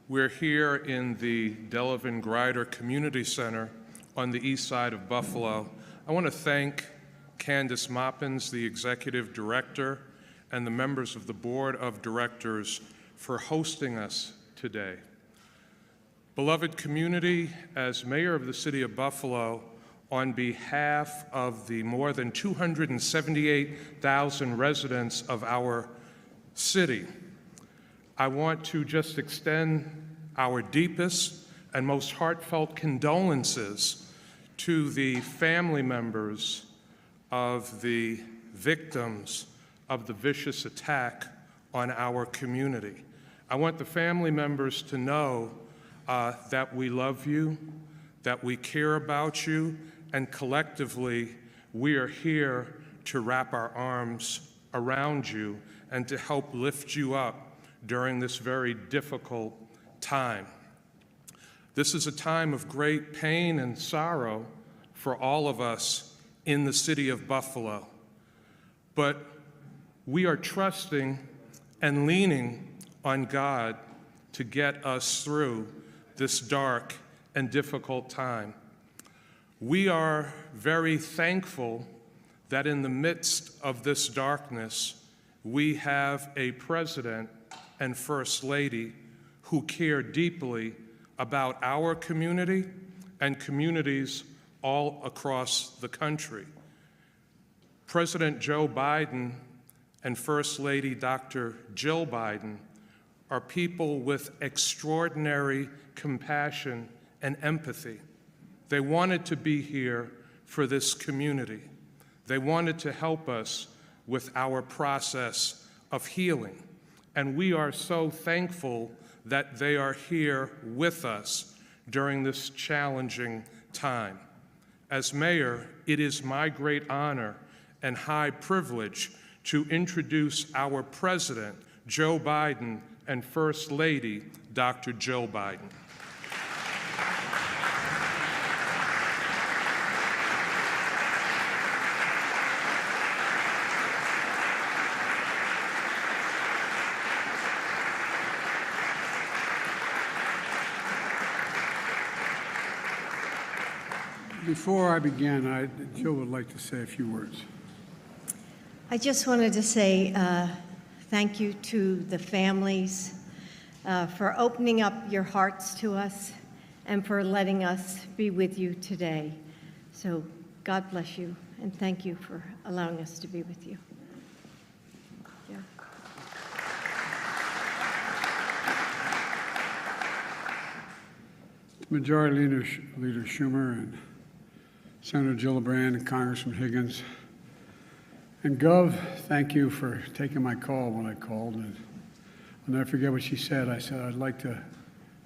We're here in the Delavan Grider Community Center on the east side of Buffalo. I want to thank Candace Moppins, the Executive Director, and the members of the Board of Directors for hosting us today. Beloved community, as Mayor of the City of Buffalo, on behalf of the more than 278,000 residents of our city, I want to just extend our deepest and most heartfelt condolences to the family members of the victims of the vicious attack on our community. I want the family members to know that we love you, that we care about you, and collectively we are here to wrap our arms around you and to help lift you up during this very difficult time. This is a time of great pain and sorrow for all of us in the city of Buffalo. But we are trusting and leaning on God to get us through this dark and difficult time. We are very thankful that in the midst of this darkness, we have a president and First Lady who care deeply about our community and communities all across the country. President Joe Biden and First Lady Dr. Jill Biden are people with extraordinary compassion and empathy. They wanted to be here for this community. They wanted to help us with our process of healing. And we are so thankful that they are here with us during this challenging time. As mayor, it is my great honor and high privilege to introduce our President, Joe Biden, and First Lady, Dr. Jill Biden. Before I begin, Jill would like to say a few words. I just wanted to say thank you to the families for opening up your hearts to us and for letting us be with you today. So God bless you, and thank you for allowing us to be with you. Yeah. Majority Leader Schumer and Senator Gillibrand and Congressman Higgins. And Gov, thank you for taking my call when I called. And I'll never forget what she said. I said, I'd like to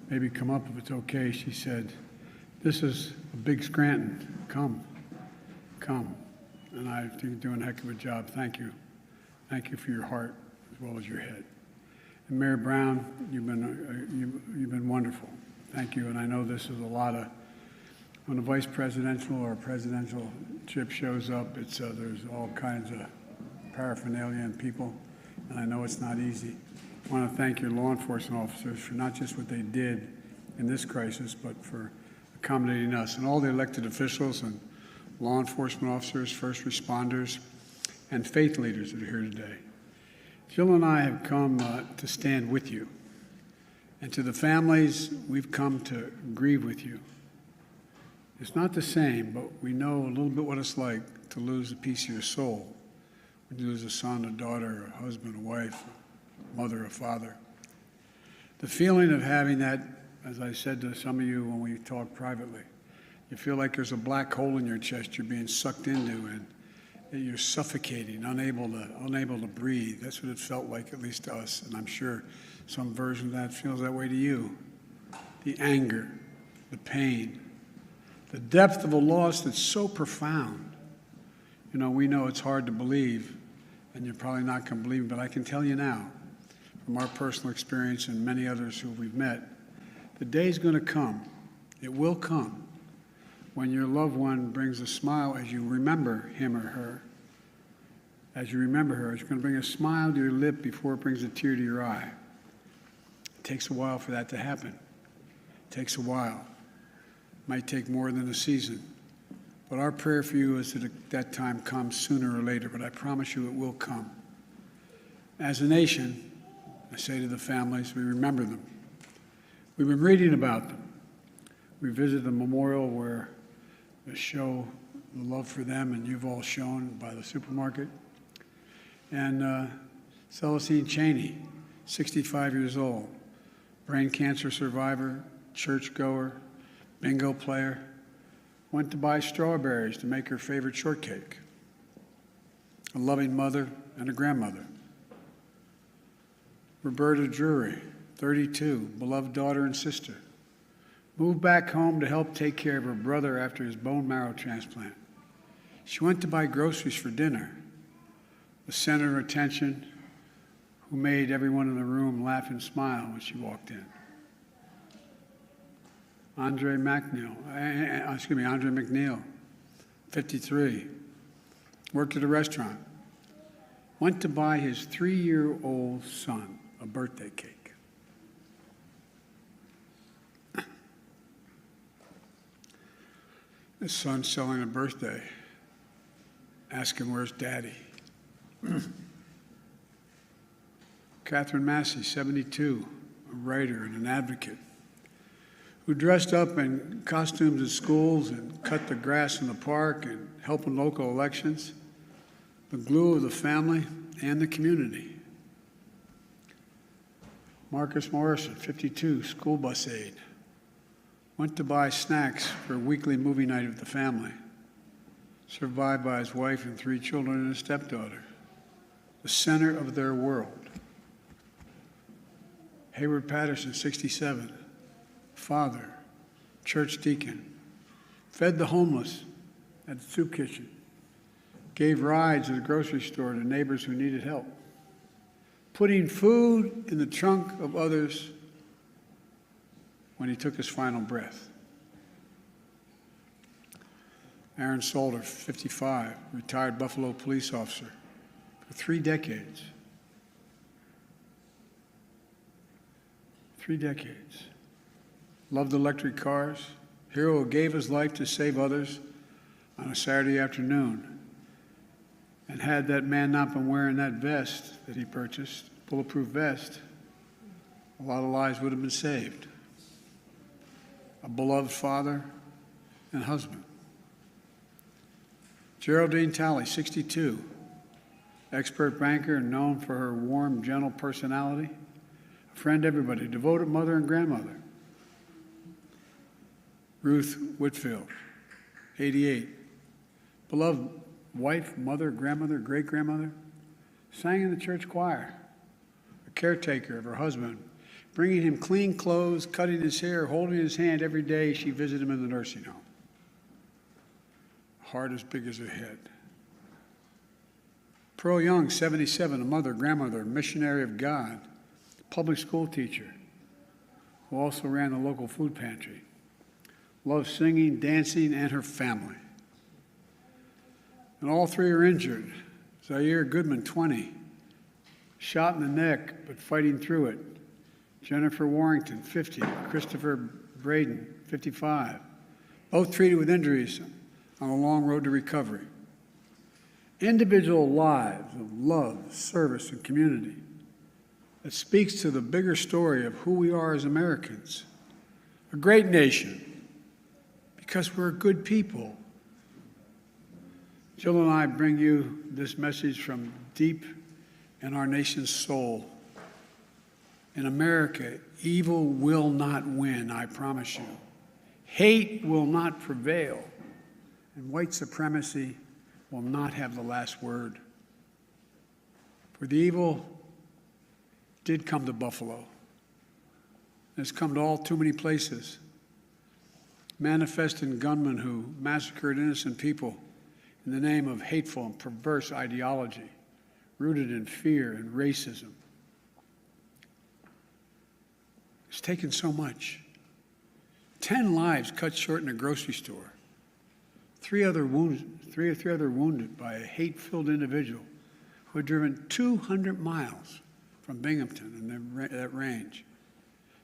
maybe come up if it's okay. She said, this is a big Scranton. Come. And I think you're doing a heck of a job. Thank you. Thank you for your heart as well as your head. And Mayor Brown, you've been wonderful. Thank you. And I know this is a lot of, when a vice presidential or a presidential chip shows up, there's all kinds of paraphernalia and people, and I know it's not easy. I want to thank your law enforcement officers for not just what they did in this crisis, but for accommodating us, and all the elected officials and law enforcement officers, first responders, and faith leaders that are here today. Jill and I have come to stand with you, and to the families, we've come to grieve with you. It's not the same, but we know a little bit what it's like to lose a piece of your soul. When you lose a son, a daughter, a husband, a wife, a mother, a father. The feeling of having that, as I said to some of you when we talked privately, you feel like there's a black hole in your chest you're being sucked into and you're suffocating, unable to breathe. That's what it felt like, at least to us, and I'm sure some version of that feels that way to you. The anger, the pain, the depth of a loss that's so profound. You know, we know it's hard to believe, and you're probably not going to believe it, but I can tell you now, from our personal experience and many others who we've met, the day's going to come, it will come, when your loved one brings a smile as you remember him or her. As you remember her, it's going to bring a smile to your lip before it brings a tear to your eye. It takes a while for that to happen. It takes a while. Might take more than a season. But our prayer for you is that that time comes sooner or later, but I promise you it will come. As a nation, I say to the families, we remember them. We've been reading about them. We visited the memorial where they show the love for them, and you've all shown by the supermarket. And Celestine Cheney, 65 years old, brain cancer survivor, churchgoer, bingo player, went to buy strawberries to make her favorite shortcake. A loving mother and a grandmother. Roberta Drury, 32, beloved daughter and sister, moved back home to help take care of her brother after his bone marrow transplant. She went to buy groceries for dinner, the center of attention, who made everyone in the room laugh and smile when she walked in. Andre McNeil, 53, worked at a restaurant, went to buy his 3-year-old son a birthday cake. His son selling a birthday, asking, "Where's Daddy?" Catherine Massey, 72, a writer and an advocate, who dressed up in costumes at schools and cut the grass in the park and helped in local elections, the glue of the family and the community. Marcus Morrison, 52, school bus aide, went to buy snacks for a weekly movie night with the family, survived by his wife and 3 children and a stepdaughter, the center of their world. Hayward Patterson, 67, father, church deacon, fed the homeless at the soup kitchen, gave rides at the grocery store to neighbors who needed help, putting food in the trunk of others when he took his final breath. Aaron Solder, 55, retired Buffalo police officer for 3 decades. 3 decades. Loved electric cars. Hero who gave his life to save others on a Saturday afternoon. And had that man not been wearing that vest that he purchased, bulletproof vest, a lot of lives would have been saved. A beloved father and husband. Geraldine Talley, 62, expert banker and known for her warm, gentle personality, a friend to everybody, devoted mother and grandmother. Ruth Whitfield, 88, beloved wife, mother, grandmother, great-grandmother, sang in the church choir, a caretaker of her husband, bringing him clean clothes, cutting his hair, holding his hand every day she visited him in the nursing home. Heart as big as her head. Pearl Young, 77, a mother, grandmother, missionary of God, public school teacher, who also ran the local food pantry. Loved singing, dancing, and her family. And all 3 are injured. Zaire Goodman, 20, shot in the neck but fighting through it. Jennifer Warrington, 50, Christopher Braden, 55, both treated with injuries on a long road to recovery. Individual lives of love, service, and community that speaks to the bigger story of who we are as Americans. A great nation because we're good people. Jill and I bring you this message from deep in our nation's soul. In America, evil will not win, I promise you. Hate will not prevail, and white supremacy will not have the last word. For the evil did come to Buffalo. It's come to all too many places. Manifesting gunmen who massacred innocent people in the name of hateful and perverse ideology, rooted in fear and racism. It's taken so much. 10 lives cut short in a grocery store. 3 other wounded by a hate-filled individual who had driven 200 miles from Binghamton in that range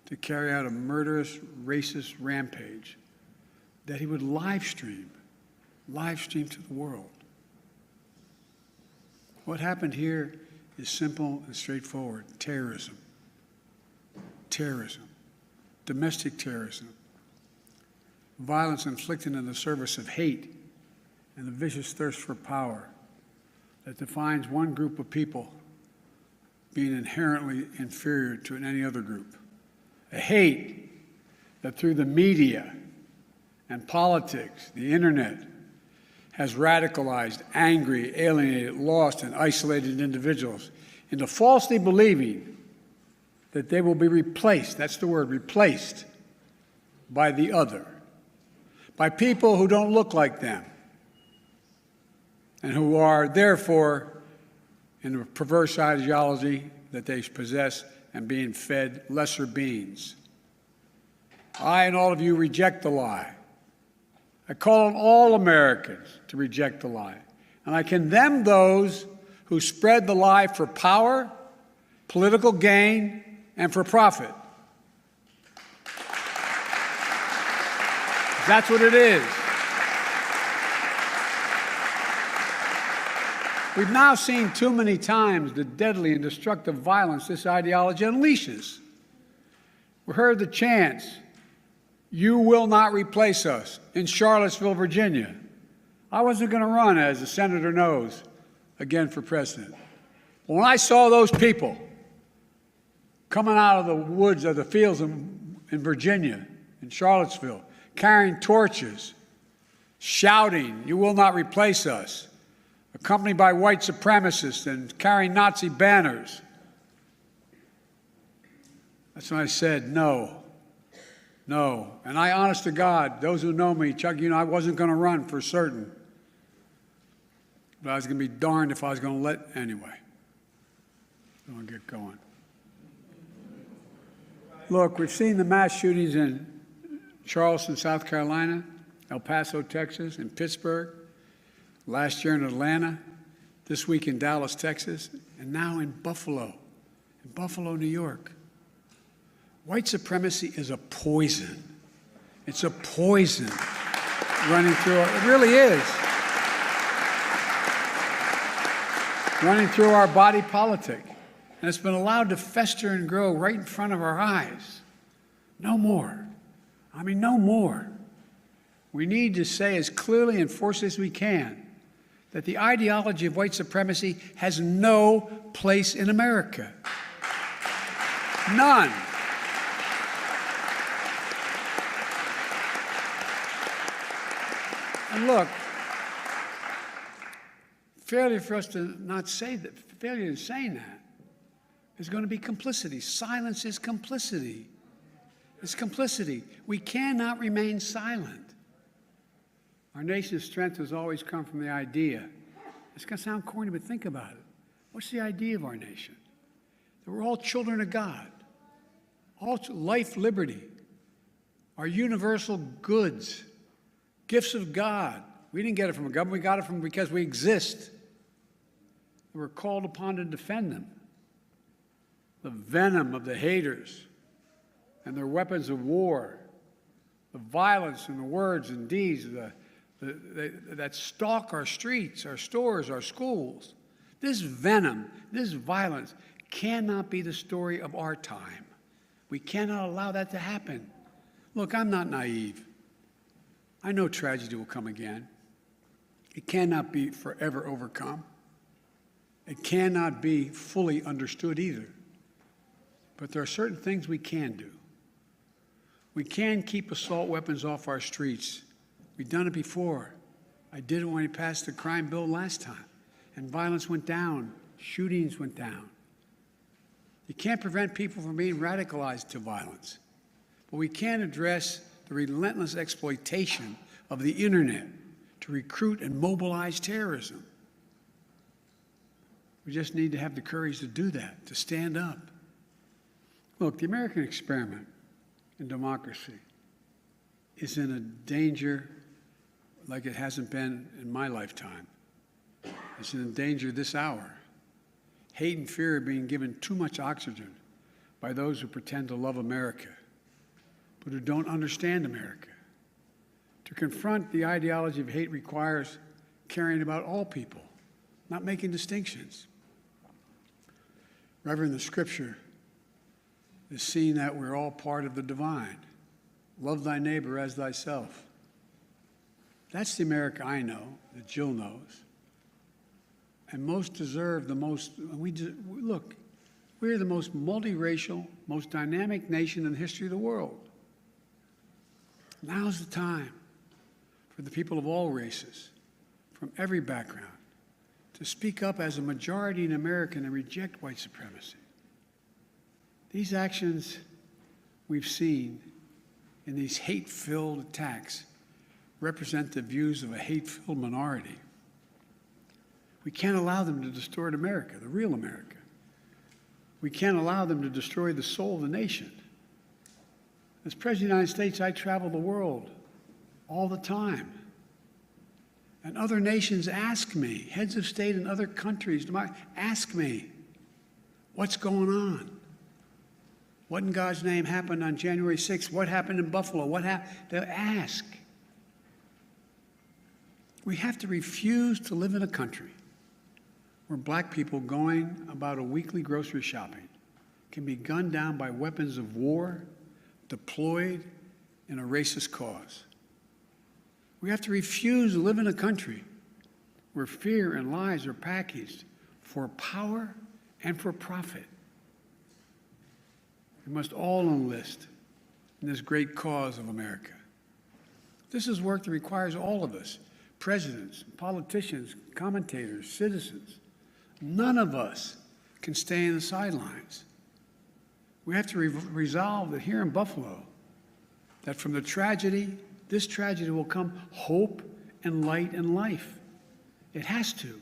to carry out a murderous, racist rampage that he would live stream to the world. What happened here is simple and straightforward: terrorism. Terrorism. Domestic terrorism. Violence inflicted in the service of hate and the vicious thirst for power that defines one group of people being inherently inferior to any other group. A hate that through the media and politics, the internet, has radicalized, angry, alienated, lost, and isolated individuals into falsely believing that they will be replaced, that's the word, replaced, by the other, by people who don't look like them, and who are therefore in a perverse ideology that they possess and being fed lesser beings. I and all of you reject the lie. I call on all Americans to reject the lie. And I condemn those who spread the lie for power, political gain, and for profit. That's what it is. We've now seen too many times the deadly and destructive violence this ideology unleashes. We heard the chants, "You will not replace us," in Charlottesville, Virginia. I wasn't going to run, as the senator knows, again for president. But when I saw those people coming out of the woods of the fields in Virginia, in Charlottesville, carrying torches, shouting, "You will not replace us," accompanied by white supremacists and carrying Nazi banners, that's when I said, no. No. And I, honest to God, those who know me, Chuck, you know, I wasn't going to run for certain. But I was going to be darned if I was going to let anyway. I'm going to get going. Look, we've seen the mass shootings in Charleston, South Carolina, El Paso, Texas, and Pittsburgh, last year in Atlanta, this week in Dallas, Texas, and now in Buffalo, New York. White supremacy is a poison. It's a poison running through it really is. Running through our body politic. And it's been allowed to fester and grow right in front of our eyes. No more. I mean, no more. We need to say as clearly and forcefully as we can that the ideology of white supremacy has no place in America. None. And look, failure for us to not say that, failure in saying that, is going to be complicity. Silence is complicity. It's complicity. We cannot remain silent. Our nation's strength has always come from the idea. It's going to sound corny, but think about it. What's the idea of our nation? That we're all children of God. All life, liberty, our universal goods, gifts of God. We didn't get it from a government. We got it from because we exist. We're called upon to defend them. The venom of the haters and their weapons of war, the violence and the words and deeds that stalk our streets, our stores, our schools. This venom, this violence cannot be the story of our time. We cannot allow that to happen. Look, I'm not naive. I know tragedy will come again. It cannot be forever overcome. It cannot be fully understood either. But there are certain things we can do. We can keep assault weapons off our streets. We've done it before. I did it when we passed the crime bill last time, and violence went down, shootings went down. You can't prevent people from being radicalized to violence, but we can address the relentless exploitation of the internet to recruit and mobilize terrorism. We just need to have the courage to do that, to stand up. Look, the American experiment in democracy is in a danger like it hasn't been in my lifetime. It's in danger this hour. Hate and fear are being given too much oxygen by those who pretend to love America, but who don't understand America. To confront the ideology of hate requires caring about all people, not making distinctions. Reverend, the Scripture is seeing that we're all part of the divine. Love thy neighbor as thyself. That's the America I know, that Jill knows. And most deserve the most, look, we're the most multiracial, most dynamic nation in the history of the world. Now's the time for the people of all races, from every background, to speak up as a majority in America and reject white supremacy. These actions we've seen in these hate-filled attacks represent the views of a hate-filled minority. We can't allow them to distort America, the real America. We can't allow them to destroy the soul of the nation. As President of the United States, I travel the world all the time. And other nations ask me, heads of state in other countries, ask me, what's going on? What in God's name happened on January 6th? What happened in Buffalo? What happened? They'll ask. We have to refuse to live in a country where black people going about a weekly grocery shopping can be gunned down by weapons of war deployed in a racist cause. We have to refuse to live in a country where fear and lies are packaged for power and for profit. We must all enlist in this great cause of America. This is work that requires all of us, presidents, politicians, commentators, citizens. None of us can stay in the sidelines. We have to resolve that here in Buffalo, that from the tragedy, this tragedy will come hope and light and life. It has to.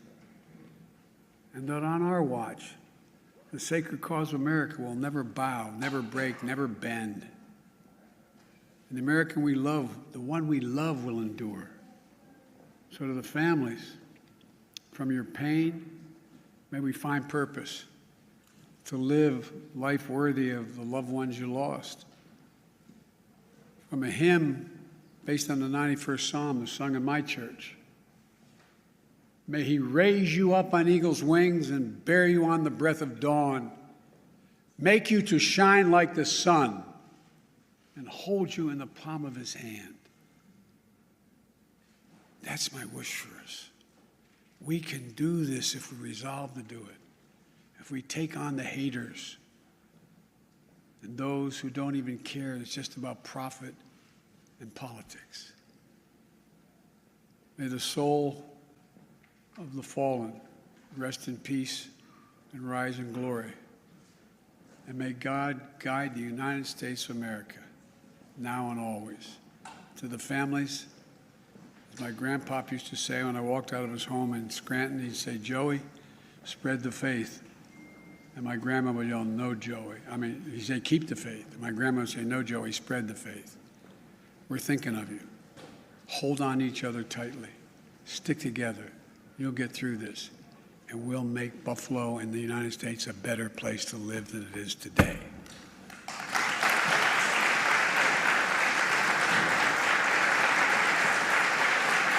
And that on our watch, the sacred cause of America will never bow, never break, never bend. And the American we love, the one we love, will endure. So to the families, from your pain, may we find purpose to live life worthy of the loved ones you lost. From a hymn based on the 91st Psalm that's sung in my church. May he raise you up on eagle's wings and bear you on the breath of dawn, make you to shine like the sun, and hold you in the palm of his hand. That's my wish for us. We can do this if we resolve to do it, if we take on the haters and those who don't even care. It's just about profit and politics. May the soul of the fallen rest in peace and rise in glory. And may God guide the United States of America, now and always. To the families, as my grandpop used to say when I walked out of his home in Scranton, he'd say, "Joey, spread the faith." And my grandma would yell, "No, Joey." He'd say, "Keep the faith." And my grandma would say, "No, Joey, spread the faith." We're thinking of you. Hold on to each other tightly. Stick together. You'll get through this. And we'll make Buffalo and the United States a better place to live than it is today.